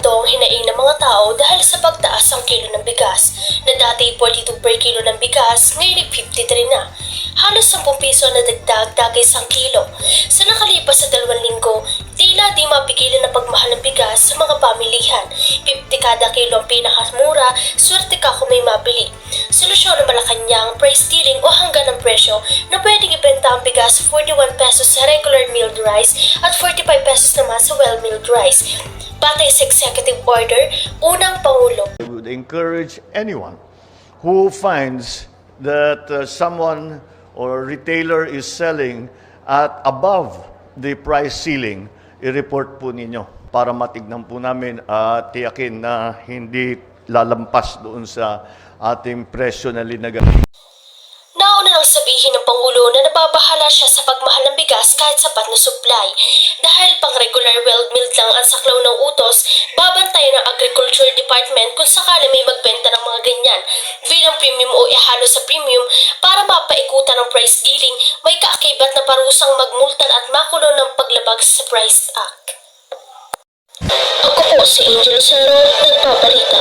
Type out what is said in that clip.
ito ang hinaing ng mga tao dahil sa pagtaas ang kilo ng bigas na dati 42 per kilo ng bigas, ngayon ay 53 na. Halos 10 piso na dagdag dagay isang kilo. Sa nakalipas sa 2 linggo, tila di mapigilan na pagmahal ng bigas sa mga pamilihan. 50 kada kilo ang pinakamura, swerte ka kung may mabili. Solusyon ng Malacanang, price stealing o hanggan ng presyo na pwedeng ibenta ang bigas sa 41 pesos sa regular milled rice at 45 pesos naman sa well-milled rice. Batay sa executive order, unang Pangulo. I would encourage anyone who finds that someone or retailer is selling at above the price ceiling, i-report po ninyo para matignan po namin at tiyakin na hindi lalampas doon sa ating presyo na linaga. Nauna nang sabihin ng Pangulo na nababahala siya sa pagmahal ng bigas kahit sapat na supply. Dahil pang regular well-milled lang ang saklaw ng utos, babantayan ng Agriculture Department kung sakali may magbenta ng mga ganyan. Bilang premium o ihalo sa premium para mapaikutan ng price dealing, may kaakibat na parusang magmultan at makulong ng paglabag sa Price Act. Ako po si Angel Saro, nagpabalita.